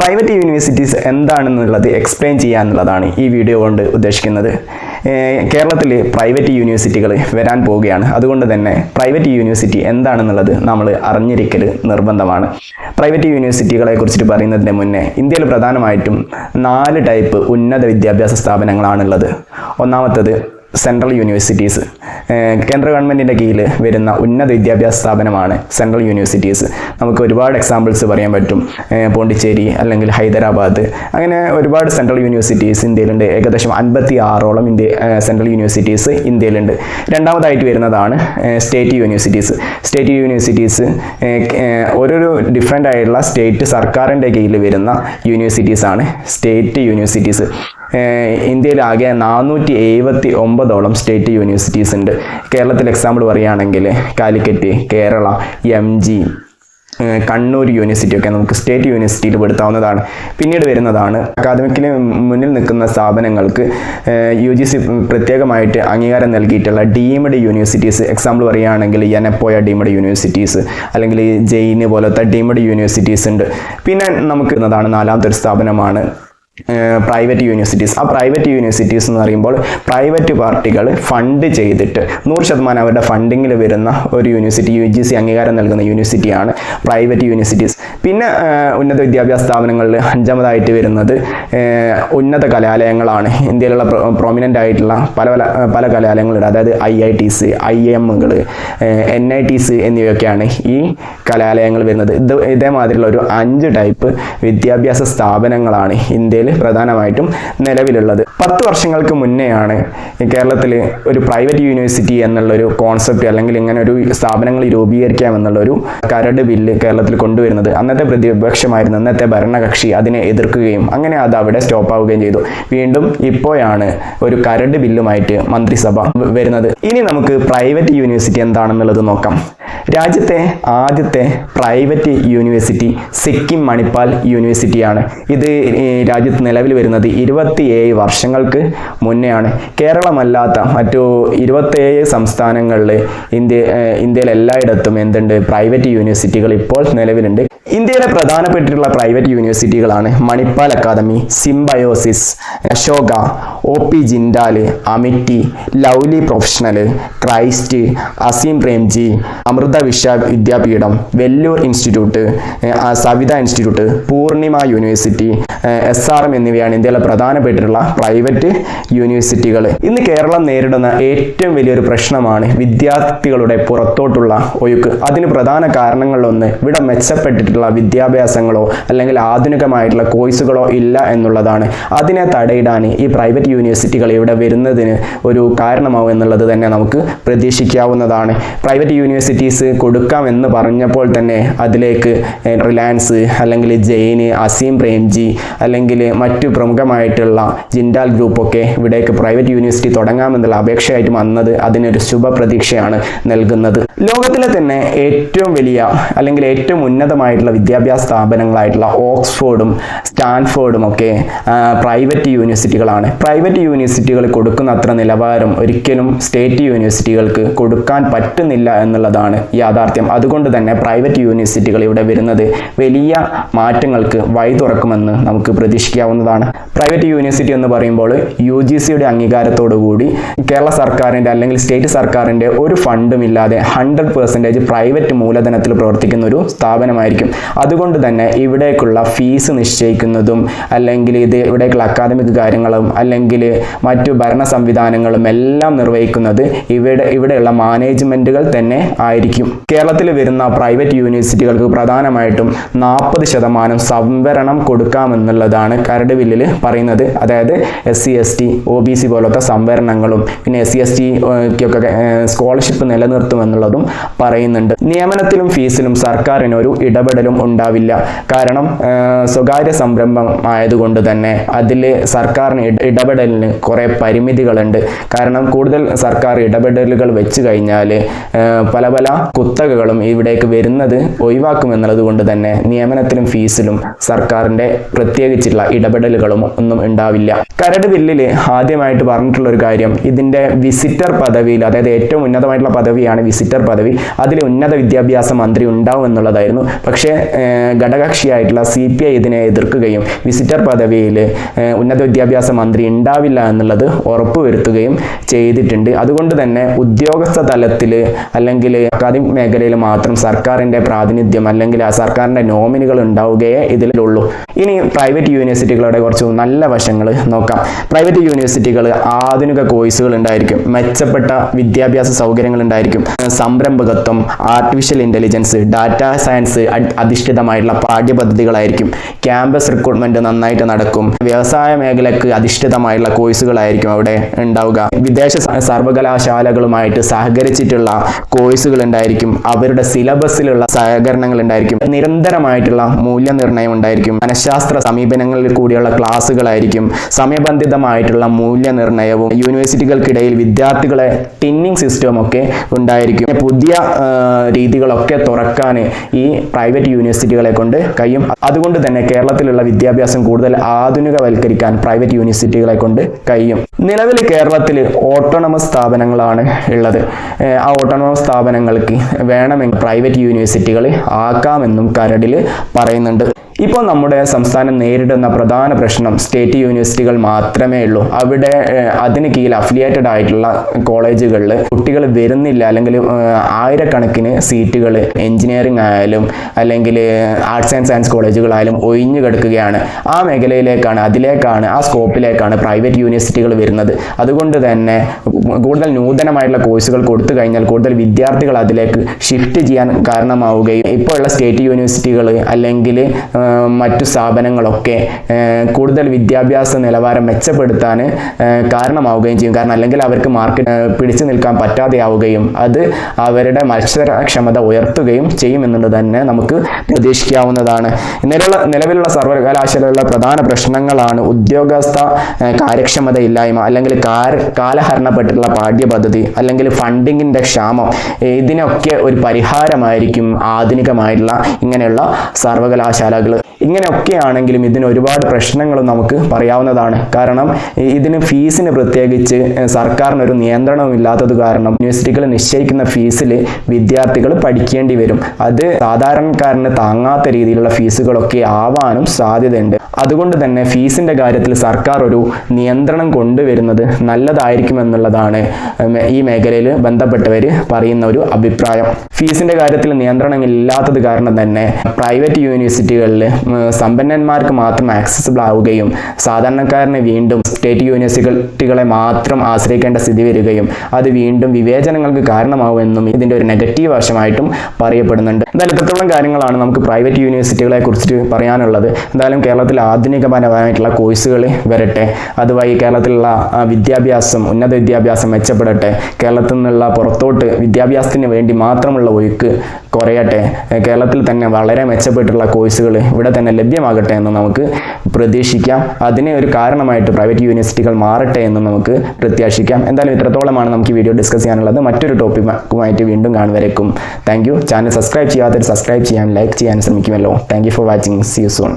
Private universities എന്താണെന്നുള്ളത് explain ചെയ്യാന്നുള്ളതാണ് ഈ video കൊണ്ട് ഉദ്ദേശിക്കുന്നത്. കേരളത്തിൽ പ്രൈവറ്റ് യൂണിവേഴ്സിറ്റികൾ വരാൻ പോവുകയാണ്. അതുകൊണ്ട് തന്നെ പ്രൈവറ്റ് യൂണിവേഴ്സിറ്റി എന്താണെന്നുള്ളത് നമ്മൾ അറിഞ്ഞിരിക്കൽ നിർബന്ധമാണ്. പ്രൈവറ്റ് യൂണിവേഴ്സിറ്റികളെ കുറിച്ചിട്ട് പറയുന്നതിന് മുന്നേ ഇന്ത്യയിൽ പ്രധാനമായിട്ടും 4 ടൈപ്പ് ഉന്നത വിദ്യാഭ്യാസ സ്ഥാപനങ്ങളാണുള്ളത്. ഒന്നാമത്തത് സെൻട്രൽ യൂണിവേഴ്സിറ്റീസ്. കേന്ദ്ര ഗവൺമെൻറ്റിൻ്റെ കീഴിൽ വരുന്ന ഉന്നത വിദ്യാഭ്യാസ സ്ഥാപനമാണ് സെൻട്രൽ യൂണിവേഴ്സിറ്റീസ്. നമുക്ക് ഒരുപാട് എക്സാമ്പിൾസ് പറയാൻ പറ്റും. പോണ്ടിച്ചേരി അല്ലെങ്കിൽ ഹൈദരാബാദ്, അങ്ങനെ ഒരുപാട് സെൻട്രൽ യൂണിവേഴ്സിറ്റീസ് ഇന്ത്യയിലുണ്ട്. ഏകദേശം 56ഓളം സെൻട്രൽ യൂണിവേഴ്സിറ്റീസ് ഇന്ത്യയിലുണ്ട്. രണ്ടാമതായിട്ട് വരുന്നതാണ് സ്റ്റേറ്റ് യൂണിവേഴ്സിറ്റീസ്. സ്റ്റേറ്റ് യൂണിവേഴ്സിറ്റീസ് ഓരോരോ ഡിഫറെൻ്റ് ആയിട്ടുള്ള സ്റ്റേറ്റ് സർക്കാരിൻ്റെ കീഴിൽ വരുന്ന യൂണിവേഴ്സിറ്റീസാണ് സ്റ്റേറ്റ് യൂണിവേഴ്സിറ്റീസ്. ഇന്ത്യയിലാകെ 479ഓളം സ്റ്റേറ്റ് യൂണിവേഴ്സിറ്റീസ് ഉണ്ട്. കേരളത്തിൽ എക്സാമ്പിൾ പറയുകയാണെങ്കിൽ കാലിക്കറ്റ്, കേരള, MG, കണ്ണൂർ യൂണിവേഴ്സിറ്റി ഒക്കെ നമുക്ക് സ്റ്റേറ്റ് യൂണിവേഴ്സിറ്റിയിൽ പെടുത്താവുന്നതാണ്. പിന്നീട് വരുന്നതാണ് അക്കാദമിക്കിന് മുന്നിൽ നിൽക്കുന്ന സ്ഥാപനങ്ങൾക്ക് UGC പ്രത്യേകമായിട്ട് അംഗീകാരം നൽകിയിട്ടുള്ള ഡീംഡ് യൂണിവേഴ്സിറ്റീസ്. എക്സാമ്പിൾ പറയുകയാണെങ്കിൽ യനപ്പോയ ഡീംഡ് യൂണിവേഴ്സിറ്റീസ് അല്ലെങ്കിൽ ജെയിൻ പോലത്തെ ഡീംഡ് യൂണിവേഴ്സിറ്റീസ് ഉണ്ട്. പിന്നെ നമുക്ക് വരുന്നതാണ് നാലാമത്തെ ഒരു സ്ഥാപനമാണ് പ്രൈവറ്റ് യൂണിവേഴ്സിറ്റീസ്. ആ പ്രൈവറ്റ് യൂണിവേഴ്സിറ്റീസ് എന്ന് പറയുമ്പോൾ പ്രൈവറ്റ് പാർട്ടികൾ ഫണ്ട് ചെയ്തിട്ട് 100% അവരുടെ ഫണ്ടിങ്ങിൽ വരുന്ന ഒരു യൂണിവേഴ്സിറ്റി, UGC അംഗീകാരം നൽകുന്ന യൂണിവേഴ്സിറ്റിയാണ് പ്രൈവറ്റ് യൂണിവേഴ്സിറ്റീസ്. പിന്നെ ഉന്നത വിദ്യാഭ്യാസ സ്ഥാപനങ്ങളിൽ അഞ്ചാമതായിട്ട് വരുന്നത് ഉന്നത കലാലയങ്ങളാണ്. ഇന്ത്യയിലുള്ള പ്രൊമിനൻ്റ് ആയിട്ടുള്ള പല കലാലയങ്ങളുണ്ട്. അതായത് IITs, IIMകൾ, NITs എന്നിവയൊക്കെയാണ് ഈ കലാലയങ്ങൾ വരുന്നത്. ഇതേമാതിരിയുള്ള ഒരു 5 ടൈപ്പ് വിദ്യാഭ്യാസ സ്ഥാപനങ്ങളാണ് ഇന്ത്യയിൽ പ്രധാനമായിട്ടും നിലവിലുള്ളത്. 10 വർഷങ്ങൾക്ക് മുന്നെയാണ് കേരളത്തിൽ ഒരു പ്രൈവറ്റ് യൂണിവേഴ്സിറ്റി എന്നുള്ളൊരു കോൺസെപ്റ്റ് അല്ലെങ്കിൽ ഇങ്ങനെ ഒരു സ്ഥാപനങ്ങൾ രൂപീകരിക്കാമെന്നുള്ളൊരു കരട് ബില്ല് കേരളത്തിൽ കൊണ്ടുവരുന്നത്. അന്നത്തെ പ്രതിപക്ഷമായിരുന്ന അന്നത്തെ ഭരണകക്ഷി അതിനെ എതിർക്കുകയും അങ്ങനെ അത് അവിടെ സ്റ്റോപ്പ് ആവുകയും ചെയ്തു. വീണ്ടും ഇപ്പോഴാണ് ഒരു കരട് ബില്ലുമായിട്ട് മന്ത്രിസഭ വരുന്നത്. ഇനി നമുക്ക് പ്രൈവറ്റ് യൂണിവേഴ്സിറ്റി എന്താണെന്നുള്ളത് നോക്കാം. രാജ്യത്തെ ആദ്യത്തെ പ്രൈവറ്റ് യൂണിവേഴ്സിറ്റി സിക്കിം മണിപ്പാൽ യൂണിവേഴ്സിറ്റിയാണ്. ഇത് രാജ്യത്ത് നിലവിൽ വരുന്നത് 27 വർഷങ്ങൾക്ക് മുന്നെയാണ്. കേരളമല്ലാത്ത മറ്റു 27 സംസ്ഥാനങ്ങളിൽ ഇന്ത്യയിൽ എല്ലായിടത്തും എന്തുണ്ട്, പ്രൈവറ്റ് യൂണിവേഴ്സിറ്റികൾ ഇപ്പോൾ നിലവിലുണ്ട്. ഇന്ത്യയിലെ പ്രധാനപ്പെട്ടിട്ടുള്ള പ്രൈവറ്റ് യൂണിവേഴ്സിറ്റികളാണ് Manipal academy, Symbiosis, Ashoka, OP Jindal, Amity, Lovely Professional, Christ, Azim Premji, Amrita Vidyapeetham, Vellore institute, Saveetha institute, Poornima university, SRM എന്നിവയാണ് ഇന്ത്യയിലെ പ്രധാനപ്പെട്ടിട്ടുള്ള പ്രൈവറ്റ് യൂണിവേഴ്സിറ്റികൾ. ഇന്ന് കേരളം നേരിടുന്ന ഏറ്റവും വലിയൊരു പ്രശ്നമാണ് വിദ്യാർത്ഥികളുടെ പുറത്തോട്ടുള്ള ഒഴുക്ക്. അതിന് പ്രധാന കാരണങ്ങളിലൊന്ന് ഇവിടെ മെച്ചപ്പെട്ടിട്ടുള്ള വിദ്യാഭ്യാസങ്ങളോ അല്ലെങ്കിൽ ആധുനികമായിട്ടുള്ള കോഴ്സുകളോ ഇല്ല എന്നുള്ളതാണ്. അതിനെ തടയിടാൻ ഈ പ്രൈവറ്റ് യൂണിവേഴ്സിറ്റികൾ ഇവിടെ വരുന്നതിന് ഒരു കാരണമാവും എന്നുള്ളത് തന്നെ നമുക്ക് പ്രതീക്ഷിക്കാവുന്നതാണ്. പ്രൈവറ്റ് യൂണിവേഴ്സിറ്റീസ് കൊടുക്കാമെന്ന് പറഞ്ഞപ്പോൾ തന്നെ അതിലേക്ക് റിലയൻസ് അല്ലെങ്കിൽ ജെയിൻ, അസീം പ്രേംജി അല്ലെങ്കിൽ മറ്റു പ്രമുഖമായിട്ടുള്ള ജിൻഡാൽ ഗ്രൂപ്പൊക്കെ ഇവിടേക്ക് പ്രൈവറ്റ് യൂണിവേഴ്സിറ്റി തുടങ്ങാമെന്നുള്ള അപേക്ഷയായിട്ട് വന്നത് അതിനൊരു ശുഭപ്രതീക്ഷയാണ് നൽകുന്നത്. ലോകത്തിലെ തന്നെ ഏറ്റവും വലിയ അല്ലെങ്കിൽ ഏറ്റവും ഉന്നതമായിട്ടുള്ള വിദ്യാഭ്യാസ സ്ഥാപനങ്ങളായിട്ടുള്ള ഓക്സ്ഫോർഡും സ്റ്റാൻഫോർഡും ഒക്കെ പ്രൈവറ്റ് യൂണിവേഴ്സിറ്റികളാണ്. പ്രൈവറ്റ് യൂണിവേഴ്സിറ്റികൾ കൊടുക്കുന്ന അത്ര നിലവാരം ഒരിക്കലും സ്റ്റേറ്റ് യൂണിവേഴ്സിറ്റികൾക്ക് കൊടുക്കാൻ പറ്റുന്നില്ല എന്നുള്ളതാണ് യാഥാർത്ഥ്യം. അതുകൊണ്ട് തന്നെ പ്രൈവറ്റ് യൂണിവേഴ്സിറ്റികൾ ഇവിടെ വരുന്നത് വലിയ മാറ്റങ്ങൾക്ക് വഴി തുറക്കുമെന്ന് നമുക്ക് പ്രതീക്ഷിക്കാവുന്നതാണ്. പ്രൈവറ്റ് യൂണിവേഴ്സിറ്റി എന്ന് പറയുമ്പോൾ UGCയുടെ അംഗീകാരത്തോടുകൂടി കേരള സർക്കാരിൻ്റെ അല്ലെങ്കിൽ സ്റ്റേറ്റ് സർക്കാരിൻ്റെ ഒരു ഫണ്ടും ഇല്ലാതെ 100% പ്രൈവറ്റ് മൂലധനത്തിൽ പ്രവർത്തിക്കുന്ന ഒരു സ്ഥാപനമായിരിക്കും. അതുകൊണ്ട് തന്നെ ഇവിടേക്കുള്ള ഫീസ് നിശ്ചയിക്കുന്നതും അല്ലെങ്കിൽ ഇവിടേക്കുള്ള അക്കാദമിക് കാര്യങ്ങളും അല്ലെങ്കിൽ മറ്റു ഭരണ സംവിധാനങ്ങളും എല്ലാം നിർവഹിക്കുന്നത് ഇവിടെയുള്ള മാനേജ്മെൻറ്റുകൾ തന്നെ ആയിരിക്കും. കേരളത്തിൽ വരുന്ന പ്രൈവറ്റ് യൂണിവേഴ്സിറ്റികൾക്ക് പ്രധാനമായിട്ടും 40% സംവരണം കൊടുക്കാമെന്നുള്ളതാണ് കരട് ബില്ലിൽ പറയുന്നത്. അതായത് SC ST OBC പോലത്തെ സംവരണങ്ങളും പിന്നെ SC ST ക്കൊക്കെ സ്കോളർഷിപ്പ് നിലനിർത്തുമെന്നുള്ളതും പറയുന്നുണ്ട്. നിയമനത്തിലും ഫീസിലും സർക്കാരിന് ഒരു ഇടപെടലും ഉണ്ടാവില്ല. കാരണം സ്വകാര്യ സംരംഭം ആയതുകൊണ്ട് തന്നെ അതിൽ സർക്കാരിന് ഇടപെടലിന് കുറേ പരിമിതികളുണ്ട്. കാരണം കൂടുതൽ സർക്കാർ ഇടപെടലുകൾ വെച്ച് കഴിഞ്ഞാൽ പല കുത്തകകളും ഇവിടേക്ക് വരുന്നത് ഒഴിവാക്കുമെന്നുള്ളത് കൊണ്ട് തന്നെ നിയമനത്തിലും ഫീസിലും സർക്കാരിന്റെ പ്രത്യേകിച്ചുള്ള ഇടപെടലുകളും ഒന്നും ഉണ്ടാവില്ല. കരട് ബില്ലിൽ ആദ്യമായിട്ട് പറഞ്ഞിട്ടുള്ള ഒരു കാര്യം ഇതിന്റെ വിസിറ്റർ പദവിയിൽ, അതായത് ഏറ്റവും ഉന്നതമായിട്ടുള്ള പദവിയാണ് വിസിറ്റർ പദവി, അതിൽ ഉന്നത വിദ്യാഭ്യാസ മന്ത്രി ഉണ്ടാവും എന്നുള്ളതായിരുന്നു. പക്ഷേ ഘടകകക്ഷിയായിട്ടുള്ള CPI ഇതിനെ എതിർക്കുകയും വിസിറ്റർ പദവിയിൽ ഉന്നത വിദ്യാഭ്യാസ മന്ത്രി ഉണ്ടാവില്ല എന്നുള്ളത് ഉറപ്പുവരുത്തുകയും ചെയ്തിട്ടുണ്ട്. അതുകൊണ്ട് തന്നെ ഉദ്യോഗസ്ഥ തലത്തിൽ അല്ലെങ്കിൽ അക്കാദമിക് മേഖലയിൽ മാത്രം സർക്കാരിന്റെ പ്രാതിനിധ്യം അല്ലെങ്കിൽ ആ സർക്കാരിന്റെ നോമിനികൾ ഉണ്ടാവുകയേ ഇതിലുള്ളൂ. ഇനി പ്രൈവറ്റ് യൂണിവേഴ്സിറ്റികളുടെ കുറച്ച് നല്ല വശങ്ങൾ നോക്കാം. പ്രൈവറ്റ് യൂണിവേഴ്സിറ്റികൾ ആധുനിക കോഴ്സുകൾ ഉണ്ടായിരിക്കും, മെച്ചപ്പെട്ട വിദ്യാഭ്യാസ സൗകര്യങ്ങൾ ഉണ്ടായിരിക്കും, സംരംഭകത്വം, ആർട്ടിഫിഷ്യൽ ഇന്റലിജൻസ്, ഡാറ്റാ സയൻസ് അധിഷ്ഠിതമായിട്ടുള്ള പാഠ്യപദ്ധതികളായിരിക്കും, ക്യാമ്പസ് റിക്രൂട്ട്മെന്റ് നന്നായിട്ട് നടക്കും, വ്യവസായ മേഖലക്ക് അധിഷ്ഠിതമായിട്ടുള്ള കോഴ്സുകളായിരിക്കും അവിടെ ഉണ്ടാവുക, വിദേശ സർവകലാശാലകളുമായിട്ട് സഹകരിച്ചിട്ടുള്ള കോഴ്സുകൾ ഉണ്ടായിരിക്കും, അവരുടെ സിലബസിലുള്ള സഹകരണങ്ങൾ ഉണ്ടായിരിക്കും, നിരന്തരമായിട്ടുള്ള മൂല്യനിർണ്ണയം ഉണ്ടായിരിക്കും, മനഃശാസ്ത്ര സമീപനങ്ങളിൽ കൂടിയുള്ള ക്ലാസ്സുകളായിരിക്കും, സമയബന്ധിതമായിട്ടുള്ള മൂല്യനിർണ്ണയവും, യൂണിവേഴ്സിറ്റികൾക്കിടയിൽ വിദ്യാർത്ഥികളെ ടിന്നിങ് സിസ്റ്റവും ഒക്കെ ഉണ്ടായിരിക്കും. പുതിയ രീതികളൊക്കെ തുറക്കാൻ ഈ പ്രൈവറ്റ് യൂണിവേഴ്സിറ്റികളെ കൊണ്ട് കഴിയും. അതുകൊണ്ട് തന്നെ കേരളത്തിലുള്ള വിദ്യാഭ്യാസം കൂടുതൽ ആധുനികവൽക്കരിക്കാൻ പ്രൈവറ്റ് യൂണിവേഴ്സിറ്റികളെ കൊണ്ട് കഴിയും. നിലവിൽ കേരളത്തിൽ ഓട്ടോണമസ് സ്ഥാപനങ്ങളാണ് ഉള്ളത്. ആ ഓട്ടോണമസ് സ്ഥാപനങ്ങൾക്ക് വേണമെങ്കിൽ പ്രൈവറ്റ് യൂണിവേഴ്സിറ്റികൾ ആക്കാമെന്നും കരടിൽ പറയുന്നുണ്ട്. ഇപ്പോൾ നമ്മുടെ സംസ്ഥാനം നേരിടുന്ന പ്രധാന പ്രശ്നം സ്റ്റേറ്റ് യൂണിവേഴ്സിറ്റികൾ മാത്രമേ ഉള്ളൂ. അവിടെ അതിന് കീഴിൽ അഫിലിയേറ്റഡ് ആയിട്ടുള്ള കോളേജുകളിൽ കുട്ടികൾ വരുന്നില്ല, അല്ലെങ്കിൽ ആയിരക്കണക്കിന് സീറ്റുകൾ എഞ്ചിനീയറിംഗ് ആയാലും അല്ലെങ്കിൽ ആർട്സ് ആൻഡ് സയൻസ് കോളേജുകളായാലും ഒഴിഞ്ഞു കിടക്കുകയാണ്. ആ മേഖലയിലേക്കാണ്, ആ സ്കോപ്പിലേക്കാണ് പ്രൈവറ്റ് യൂണിവേഴ്സിറ്റികൾ വരുന്നത്. അതുകൊണ്ട് തന്നെ കൂടുതൽ നൂതനമായിട്ടുള്ള കോഴ്സുകൾ കൊടുത്തു കഴിഞ്ഞാൽ കൂടുതൽ വിദ്യാർത്ഥികൾ അതിലേക്ക് ഷിഫ്റ്റ് ചെയ്യാൻ കാരണമാവുകയും ഇപ്പോൾ ഉള്ള സ്റ്റേറ്റ് യൂണിവേഴ്സിറ്റികൾ അല്ലെങ്കിൽ മറ്റു സ്ഥാപനങ്ങളൊക്കെ കൂടുതൽ വിദ്യാഭ്യാസ നിലവാരം മെച്ചപ്പെടുത്താൻ കാരണമാവുകയും ചെയ്യും. കാരണം അല്ലെങ്കിൽ അവർക്ക് മാർക്കറ്റ് പിടിച്ചു നിൽക്കാൻ പറ്റാതെയാവുകയും അത് അവരുടെ മത്സരക്ഷമത ഉയർത്തുകയും ചെയ്യുമെന്നുള്ളത് തന്നെ നമുക്ക് പ്രതീക്ഷിക്കാവുന്നതാണ്. നിലവിലുള്ള സർവകലാശാലകളുടെ പ്രധാന പ്രശ്നങ്ങളാണ് ഉദ്യോഗസ്ഥ കാര്യക്ഷമതയില്ലായ്മ, അല്ലെങ്കിൽ കാലഹരണപ്പെട്ടിട്ടുള്ള പാഠ്യപദ്ധതി, അല്ലെങ്കിൽ ഫണ്ടിങ്ങിന്റെ ക്ഷാമം. ഇതിനൊക്കെ ഒരു പരിഹാരമായിരിക്കും ആധുനികമായിട്ടുള്ള ഇങ്ങനെയുള്ള സർവകലാശാലകൾ. ഇങ്ങനെയൊക്കെ ആണെങ്കിലും ഇതിന് ഒരുപാട് പ്രശ്നങ്ങളും നമുക്ക് പറയാവുന്നതാണ്. കാരണം ഇതിന് ഫീസിന് പ്രത്യേകിച്ച് സർക്കാരിനൊരു നിയന്ത്രണവും ഇല്ലാത്തത് കാരണം യൂണിവേഴ്സിറ്റികൾ നിശ്ചയിക്കുന്ന ഫീസിൽ വിദ്യാർത്ഥികൾ പഠിക്കേണ്ടി വരും. അത് സാധാരണക്കാരന് താങ്ങാത്ത രീതിയിലുള്ള ഫീസുകളൊക്കെ ആവാനും സാധ്യതയുണ്ട്. അതുകൊണ്ട് തന്നെ ഫീസിന്റെ കാര്യത്തിൽ സർക്കാർ ഒരു നിയന്ത്രണം കൊണ്ടുവരുന്നത് നല്ലതായിരിക്കുമെന്നുള്ളതാണ് ഈ മേഖലയിൽ ബന്ധപ്പെട്ടവർ പറയുന്ന ഒരു അഭിപ്രായം. ഫീസിന്റെ കാര്യത്തിൽ നിയന്ത്രണം ഇല്ലാത്തത് കാരണം തന്നെ പ്രൈവറ്റ് യൂണിവേഴ്സിറ്റികളിൽ സമ്പന്നന്മാർക്ക് മാത്രം ആക്സസിബിൾ ആവുകയും സാധാരണക്കാരന് വീണ്ടും സ്റ്റേറ്റ് യൂണിവേഴ്സിറ്റികളെ മാത്രം ആശ്രയിക്കേണ്ട സ്ഥിതി വരികയും അത് വീണ്ടും വിവേചനങ്ങൾക്ക് കാരണമാവുമെന്നും ഇതിന്റെ ഒരു നെഗറ്റീവ് വശമായിട്ടും പറയപ്പെടുന്നുണ്ട്. എന്തായാലും ഇത്രത്തോളം കാര്യങ്ങളാണ് നമുക്ക് പ്രൈവറ്റ് യൂണിവേഴ്സിറ്റികളെ കുറിച്ച് പറയാനുള്ളത്. എന്തായാലും കേരളത്തിൽ ആധുനികപരമായിട്ടുള്ള കോഴ്സുകൾ വരട്ടെ, അതുവഴി കേരളത്തിലുള്ള വിദ്യാഭ്യാസം, ഉന്നത വിദ്യാഭ്യാസം മെച്ചപ്പെടട്ടെ, കേരളത്തിൽ നിന്നുള്ള പുറത്തോട്ട് വിദ്യാഭ്യാസത്തിന് വേണ്ടി മാത്രമുള്ള ഒഴുക്ക് കുറയട്ടെ, കേരളത്തിൽ തന്നെ വളരെ മെച്ചപ്പെട്ടുള്ള കോഴ്സുകൾ ഇവിടെ തന്നെ ലഭ്യമാകട്ടെ എന്ന് നമുക്ക് പ്രതീക്ഷിക്കാം. അതിന് ഒരു കാരണമായിട്ട് പ്രൈവറ്റ് യൂണിവേഴ്സിറ്റികൾ മാറട്ടെ എന്ന് നമുക്ക് പ്രത്യാശിക്കാം. എന്തായാലും ഇത്രത്തോളമാണ് നമുക്ക് ഈ വീഡിയോ ഡിസ്കസ് ചെയ്യാനുള്ളത്. മറ്റൊരു ടോപ്പിക്കുമായിട്ട് വീണ്ടും കാണുവരേക്കും താങ്ക് യു. ചാനൽ സബ്സ്ക്രൈബ് ചെയ്യാത്തവർ സബ്സ്ക്രൈബ് ചെയ്യാൻ, ലൈക്ക് ചെയ്യാൻ ശ്രമിക്കുമല്ലോ. Thank you for watching. See you soon.